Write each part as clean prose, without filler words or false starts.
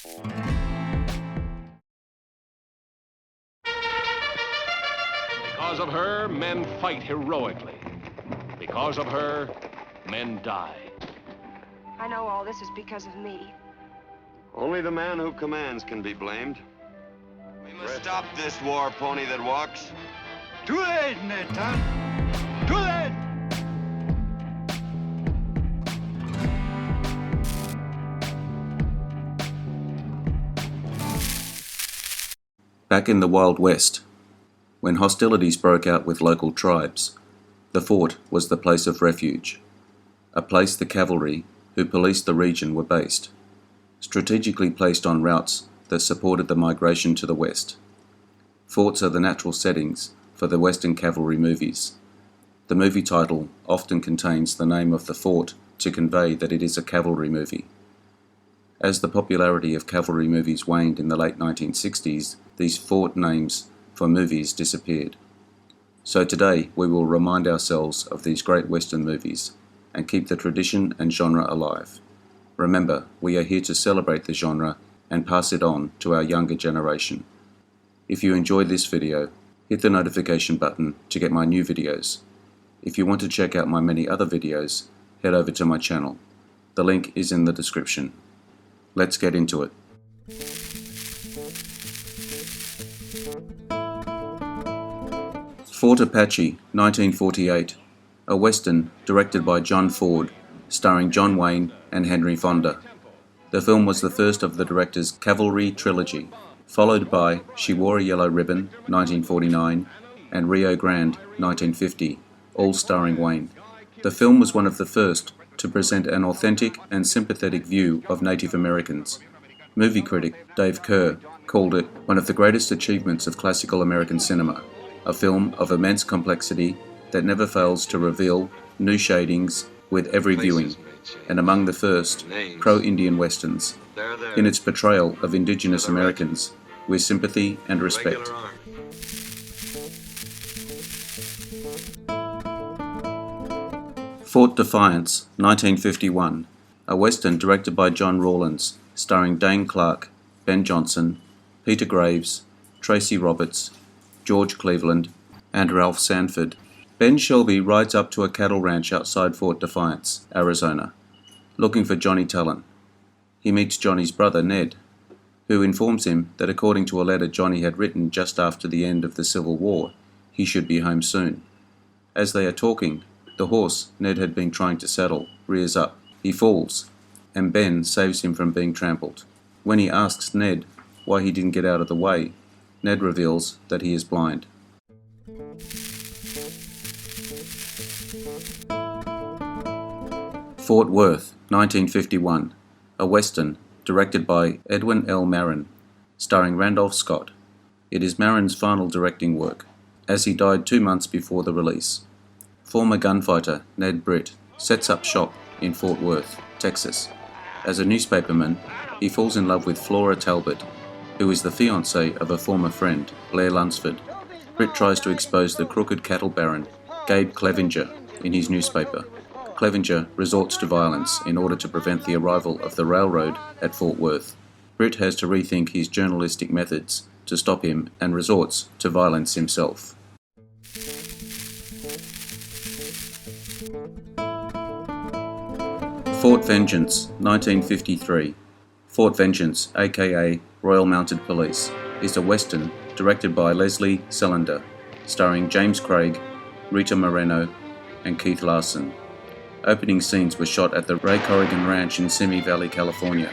Because of her, men fight heroically. Because of her, men die. I know all this is because of me. Only the man who commands can be blamed. We must stop this war, pony that walks. Too late, Nathan. Too late. Back in the Wild West, when hostilities broke out with local tribes, the fort was the place of refuge, a place the cavalry who policed the region were based, strategically placed on routes that supported the migration to the west. Forts are the natural settings for the Western cavalry movies. The movie title often contains the name of the fort to convey that it is a cavalry movie. As the popularity of cavalry movies waned in the late 1960s, these fort names for movies disappeared. So today we will remind ourselves of these great Western movies and keep the tradition and genre alive. Remember, we are here to celebrate the genre and pass it on to our younger generation. If you enjoyed this video, hit the notification button to get my new videos. If you want to check out my many other videos, head over to my channel. The link is in the description. Let's get into it. Fort Apache, 1948, a Western directed by John Ford, starring John Wayne and Henry Fonda. The film was the first of the director's Cavalry trilogy, followed by She Wore a Yellow Ribbon, 1949, and Rio Grande, 1950, all starring Wayne. The film was one of the first to present an authentic and sympathetic view of Native Americans. Movie critic Dave Kerr called it one of the greatest achievements of classical American cinema, a film of immense complexity that never fails to reveal new shadings with every viewing, and among the first pro-Indian westerns, in its portrayal of indigenous Americans with sympathy and respect. Fort Defiance, 1951, a western directed by John Rawlins, starring Dane Clark, Ben Johnson, Peter Graves, Tracy Roberts, George Cleveland, and Ralph Sanford. Ben Shelby rides up to a cattle ranch outside Fort Defiance, Arizona, looking for Johnny Talon. He meets Johnny's brother Ned, who informs him that according to a letter Johnny had written just after the end of the Civil War, he should be home soon. As they are talking, the horse Ned had been trying to saddle rears up. He falls, and Ben saves him from being trampled. When he asks Ned why he didn't get out of the way, Ned reveals that he is blind. Fort Worth, 1951, a western directed by Edwin L. Marin, starring Randolph Scott. It is Marin's final directing work, as he died 2 months before the release. Former gunfighter Ned Britt sets up shop in Fort Worth, Texas. As a newspaperman, he falls in love with Flora Talbot, who is the fiancée of a former friend, Blair Lunsford. Britt tries to expose the crooked cattle baron, Gabe Clevenger, in his newspaper. Clevenger resorts to violence in order to prevent the arrival of the railroad at Fort Worth. Britt has to rethink his journalistic methods to stop him and resorts to violence himself. Fort Vengeance, 1953. Fort Vengeance, aka Royal Mounted Police, is a western directed by Leslie Selander, starring James Craig, Rita Moreno, and Keith Larson. Opening scenes were shot at the Ray Corrigan Ranch in Simi Valley, California,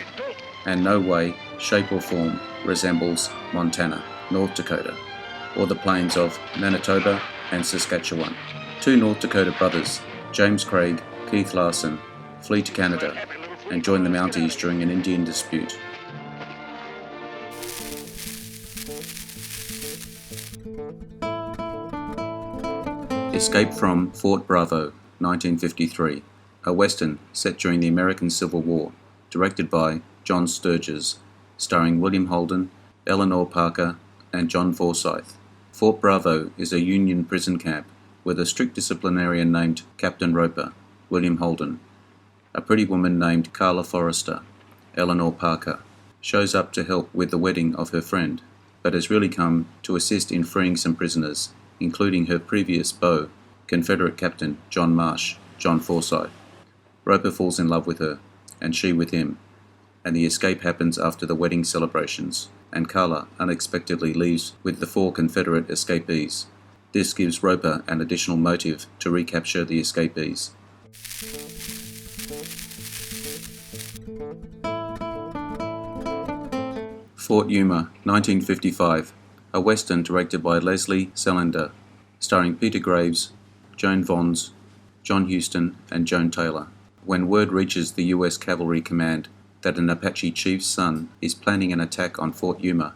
and no way, shape or form resembles Montana, North Dakota, or the plains of Manitoba and Saskatchewan. Two North Dakota brothers, James Craig, Keith Larson, flee to Canada and join the Mounties during an Indian dispute. Escape from Fort Bravo, 1953, a western set during the American Civil War, directed by John Sturges, starring William Holden, Eleanor Parker, and John Forsyth. Fort Bravo is a Union prison camp with a strict disciplinarian named Captain Roper, William Holden, a pretty woman named Carla Forrester, Eleanor Parker, shows up to help with the wedding of her friend, but has really come to assist in freeing some prisoners, including her previous beau, Confederate Captain John Marsh, John Forsyth. Roper falls in love with her, and she with him, and the escape happens after the wedding celebrations, and Carla unexpectedly leaves with the 4 Confederate escapees. This gives Roper an additional motive to recapture the escapees. Fort Yuma, 1955, a western directed by Leslie Selander, starring Peter Graves, Joan Vons, John Huston, and Joan Taylor. When word reaches the US Cavalry Command that an Apache chief's son is planning an attack on Fort Yuma,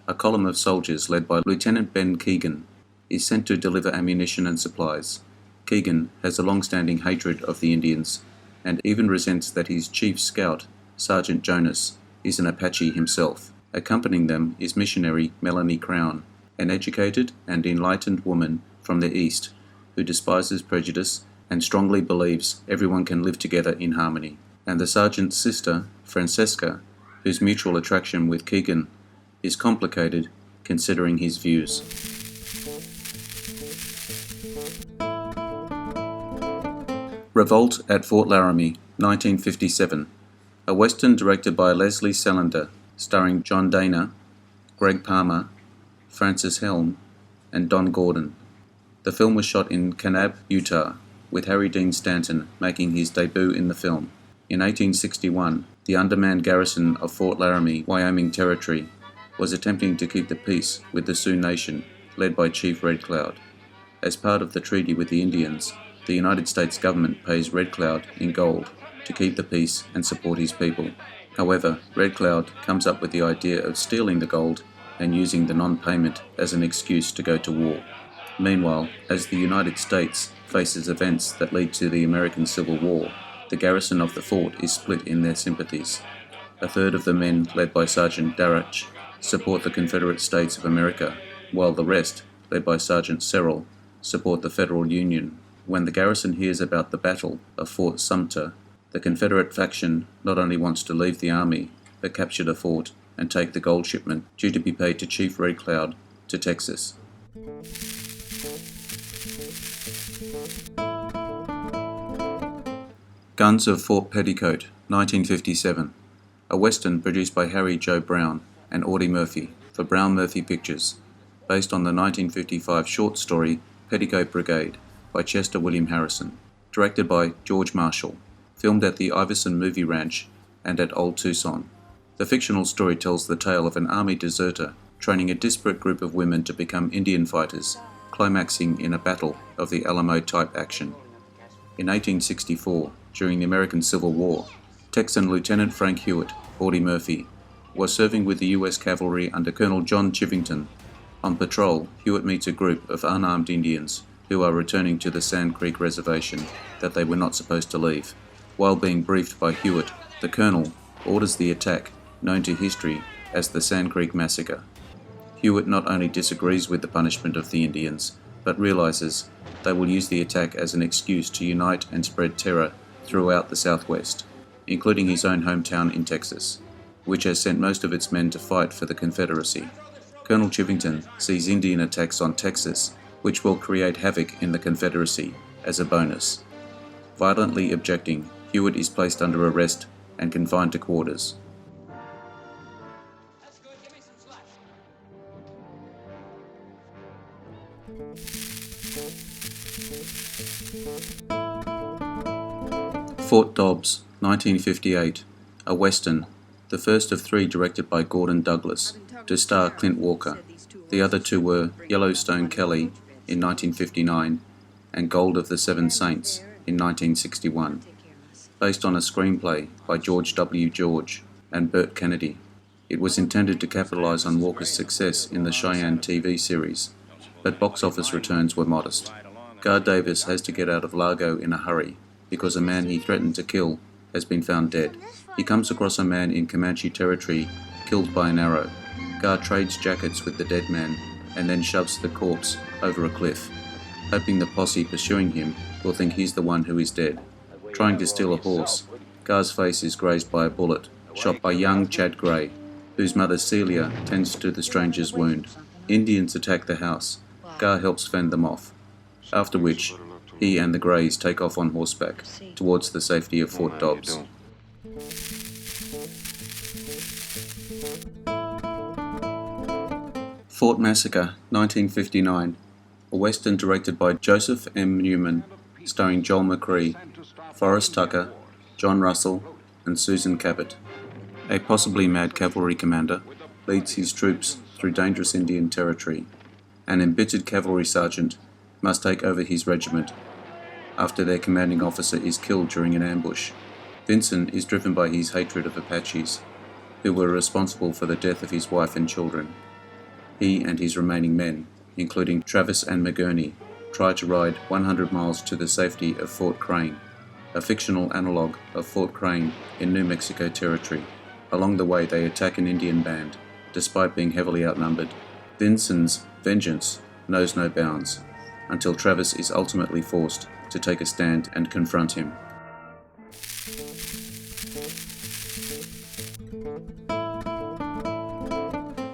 a column of soldiers led by Lieutenant Ben Keegan is sent to deliver ammunition and supplies. Keegan has a long-standing hatred of the Indians and even resents that his chief scout, Sergeant Jonas, is an Apache himself. Accompanying them is missionary Melanie Crown, an educated and enlightened woman from the East who despises prejudice and strongly believes everyone can live together in harmony, and the sergeant's sister, Francesca, whose mutual attraction with Keegan is complicated considering his views. Revolt at Fort Laramie, 1957, a western directed by Leslie Selander, starring John Dana, Greg Palmer, Francis Helm, and Don Gordon. The film was shot in Kanab, Utah, with Harry Dean Stanton making his debut in the film. In 1861, the undermanned garrison of Fort Laramie, Wyoming Territory, was attempting to keep the peace with the Sioux Nation, led by Chief Red Cloud. As part of the treaty with the Indians, the United States government pays Red Cloud in gold to keep the peace and support his people. However, Red Cloud comes up with the idea of stealing the gold and using the non-payment as an excuse to go to war. Meanwhile, as the United States faces events that lead to the American Civil War, the garrison of the fort is split in their sympathies. A third of the men, led by Sergeant Darrach, support the Confederate States of America, while the rest, led by Sergeant Serrell, support the Federal Union. When the garrison hears about the Battle of Fort Sumter, the Confederate faction not only wants to leave the army, but capture the fort and take the gold shipment due to be paid to Chief Red Cloud to Texas. Guns of Fort Petticoat, 1957, a western produced by Harry Joe Brown and Audie Murphy for Brown Murphy Pictures, based on the 1955 short story Petticoat Brigade by Chester William Harrison, directed by George Marshall, filmed at the Iverson Movie Ranch and at Old Tucson. The fictional story tells the tale of an army deserter training a disparate group of women to become Indian fighters, climaxing in a battle of the Alamo-type action. In 1864, during the American Civil War, Texan Lieutenant Frank Hewitt, Audie Murphy, was serving with the US Cavalry under Colonel John Chivington. On patrol, Hewitt meets a group of unarmed Indians who are returning to the Sand Creek Reservation that they were not supposed to leave. While being briefed by Hewitt, the colonel orders the attack, known to history as the Sand Creek Massacre. Hewitt not only disagrees with the punishment of the Indians, but realizes they will use the attack as an excuse to unite and spread terror throughout the Southwest, including his own hometown in Texas, which has sent most of its men to fight for the Confederacy. Colonel Chivington sees Indian attacks on Texas, which will create havoc in the Confederacy, as a bonus. Violently objecting, Hewitt is placed under arrest and confined to quarters. Fort Dobbs, 1958, a western, the first of 3 directed by Gordon Douglas, to star Clint Walker. The other 2 were Yellowstone Kelly in 1959 and Gold of the Seven Saints in 1961, based on a screenplay by George W. George and Burt Kennedy. It was intended to capitalize on Walker's success in the Cheyenne TV series, but box office returns were modest. Guard Davis has to get out of Largo in a hurry because a man he threatened to kill has been found dead. He comes across a man in Comanche territory killed by an arrow. Guard trades jackets with the dead man and then shoves the corpse over a cliff, hoping the posse pursuing him will think he's the one who is dead. Trying to steal a horse, Guard's face is grazed by a bullet, shot by young Chad Gray, whose mother Celia tends to the stranger's wound. Indians attack the house. Gar helps fend them off, after which he and the Greys take off on horseback towards the safety of Fort Dobbs. Fort Massacre, 1959, a western directed by Joseph M. Newman, starring Joel McCrea, Forrest Tucker, John Russell, and Susan Cabot. A possibly mad cavalry commander leads his troops through dangerous Indian territory. An embittered cavalry sergeant must take over his regiment after their commanding officer is killed during an ambush. Vincent is driven by his hatred of Apaches, who were responsible for the death of his wife and children. He and his remaining men, including Travis and McGurney, try to ride 100 miles to the safety of Fort Crane, a fictional analogue of Fort Crane in New Mexico Territory. Along the way they attack an Indian band, despite being heavily outnumbered. Vincent's vengeance knows no bounds, until Travis is ultimately forced to take a stand and confront him.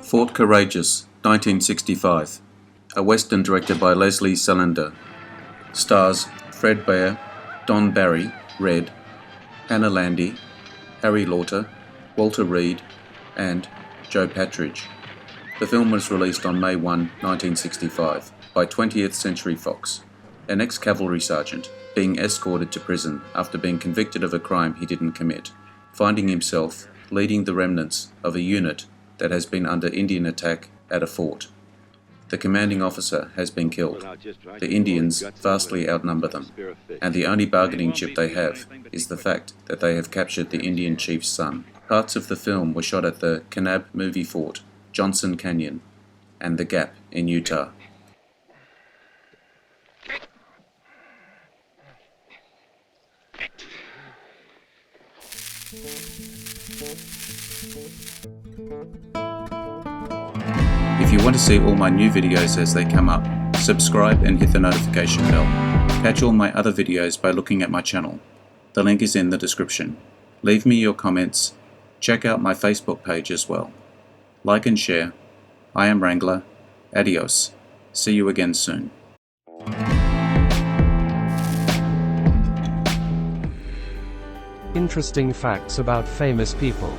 Fort Courageous, 1965, a western directed by Leslie Salander. Stars Fred Bear, Don Barry, Red, Hannah Landy, Harry Lauter, Walter Reed, and Joe Patridge. The film was released on May 1, 1965, by 20th Century Fox. An ex-cavalry sergeant being escorted to prison after being convicted of a crime he didn't commit, finding himself leading the remnants of a unit that has been under Indian attack at a fort. The commanding officer has been killed. The Indians vastly outnumber them, and the only bargaining chip they have is the fact that they have captured the Indian chief's son. Parts of the film were shot at the Kanab Movie Fort, Johnson Canyon, and the Gap in Utah. If you want to see all my new videos as they come up, subscribe and hit the notification bell. Catch all my other videos by looking at my channel. The link is in the description. Leave me your comments. Check out my Facebook page as well. Like and share. I am Wrangler. Adios. See you again soon. Interesting facts about famous people.